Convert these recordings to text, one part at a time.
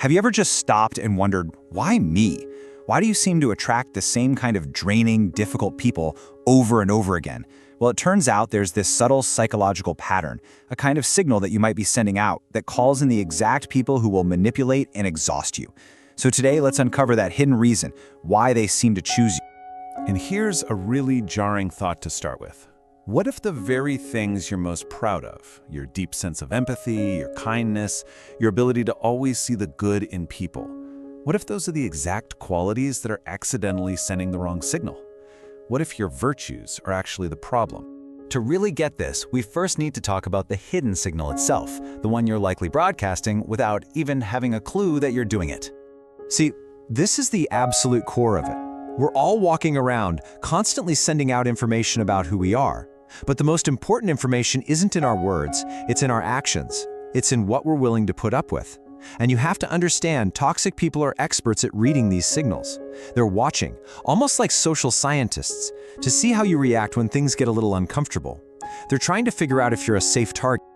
Have you ever just stopped and wondered, why me? Why do you seem to attract the same kind of draining, difficult people over and over again? Well, it turns out there's this subtle psychological pattern, a kind of signal that you might be sending out that calls in the exact people who will manipulate and exhaust you. So today, let's uncover that hidden reason, why they seem to choose you. And here's a really jarring thought to start with. What if the very things you're most proud of, your deep sense of empathy, your kindness, your ability to always see the good in people, what if those are the exact qualities that are accidentally sending the wrong signal? What if your virtues are actually the problem? To really get this, we first need to talk about the hidden signal itself, the one you're likely broadcasting without even having a clue that you're doing it. See, this is the absolute core of it. We're all walking around, constantly sending out information about who we are. But the most important information isn't in our words, it's in our actions. It's in what we're willing to put up with. And you have to understand, toxic people are experts at reading these signals. They're watching, almost like social scientists, to see how you react when things get a little uncomfortable. They're trying to figure out if you're a safe target.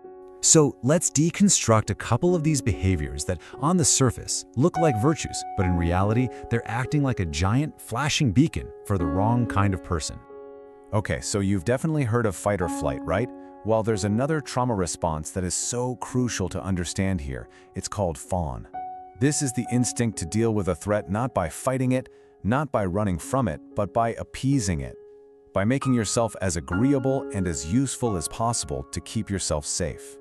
So let's deconstruct a couple of these behaviors that, on the surface, look like virtues, but in reality, they're acting like a giant flashing beacon for the wrong kind of person. Okay, so you've definitely heard of fight or flight, right? Well, there's another trauma response that is so crucial to understand here. It's called fawn. This is the instinct to deal with a threat not by fighting it, not by running from it, but by appeasing it, by making yourself as agreeable and as useful as possible to keep yourself safe.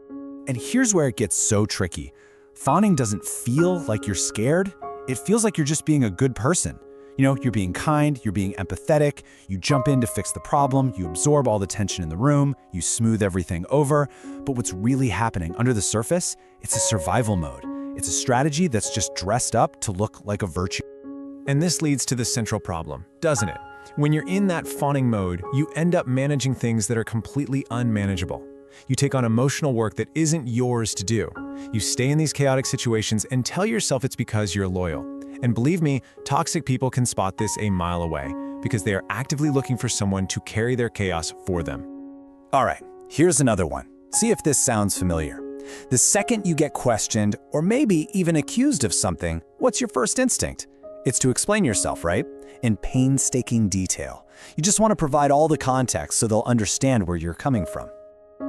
And here's where it gets so tricky. Fawning doesn't feel like you're scared. It feels like you're just being a good person. You know, you're being kind, you're being empathetic, you jump in to fix the problem, you absorb all the tension in the room, you smooth everything over. But what's really happening under the surface, it's a survival mode. It's a strategy that's just dressed up to look like a virtue. And this leads to the central problem, doesn't it? When you're in that fawning mode, you end up managing things that are completely unmanageable. You take on emotional work that isn't yours to do. You stay in these chaotic situations and tell yourself it's because you're loyal. And believe me, toxic people can spot this a mile away because they are actively looking for someone to carry their chaos for them. All right, here's another one. See if this sounds familiar. The second you get questioned, or maybe even accused of something, what's your first instinct? It's to explain yourself, right? In painstaking detail. You just want to provide all the context so they'll understand where you're coming from.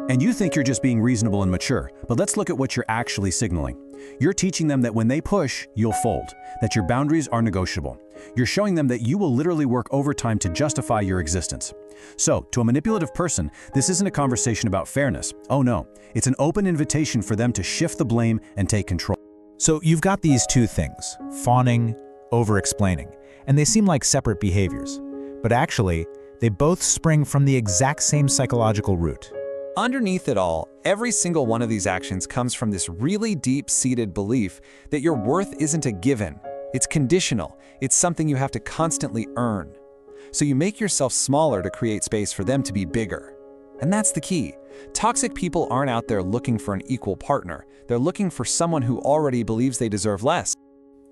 And you think you're just being reasonable and mature, but let's look at what you're actually signaling. You're teaching them that when they push, you'll fold, that your boundaries are negotiable. You're showing them that you will literally work overtime to justify your existence. So, to a manipulative person, this isn't a conversation about fairness. Oh no, it's an open invitation for them to shift the blame and take control. So you've got these two things, fawning, over-explaining, and they seem like separate behaviors. But actually, they both spring from the exact same psychological root. Underneath it all, every single one of these actions comes from this really deep-seated belief that your worth isn't a given. It's conditional. It's something you have to constantly earn. So you make yourself smaller to create space for them to be bigger. And that's the key. Toxic people aren't out there looking for an equal partner. They're looking for someone who already believes they deserve less.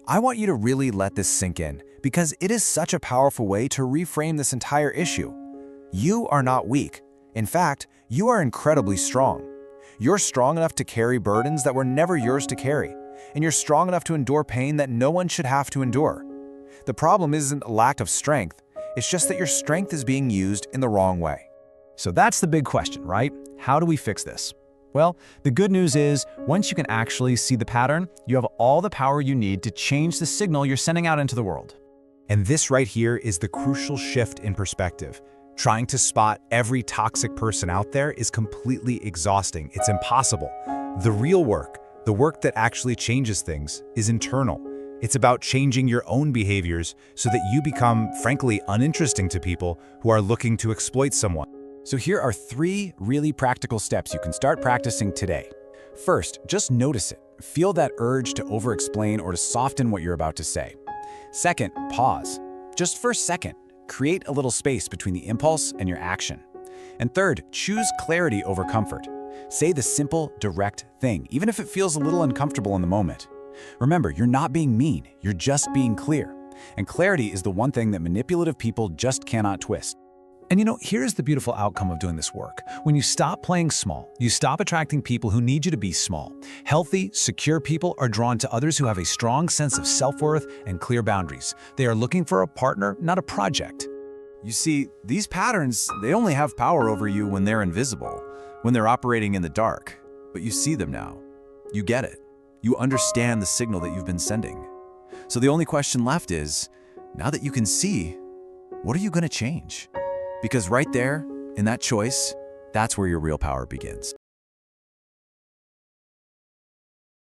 I want you to really let this sink in, because it is such a powerful way to reframe this entire issue. You are not weak. In fact, you are incredibly strong. You're strong enough to carry burdens that were never yours to carry, and you're strong enough to endure pain that no one should have to endure. The problem isn't a lack of strength, it's just that your strength is being used in the wrong way. So that's the big question, right? How do we fix this? Well, the good news is, once you can actually see the pattern, you have all the power you need to change the signal you're sending out into the world. And this right here is the crucial shift in perspective. Trying to spot every toxic person out there is completely exhausting. It's impossible. The real work, the work that actually changes things, is internal. It's about changing your own behaviors so that you become, frankly, uninteresting to people who are looking to exploit someone. So here are 3 really practical steps you can start practicing today. First, just notice it. Feel that urge to over-explain or to soften what you're about to say. Second, pause. Just for a second. Create a little space between the impulse and your action. And third, choose clarity over comfort. Say the simple, direct thing, even if it feels a little uncomfortable in the moment. Remember, you're not being mean, you're just being clear. And clarity is the one thing that manipulative people just cannot twist. And here's the beautiful outcome of doing this work. When you stop playing small, you stop attracting people who need you to be small. Healthy, secure people are drawn to others who have a strong sense of self-worth and clear boundaries. They are looking for a partner, not a project. You see, these patterns, they only have power over you when they're invisible, when they're operating in the dark. But you see them now. You get it. You understand the signal that you've been sending. So the only question left is, now that you can see, what are you going to change? Because right there, in that choice, that's where your real power begins.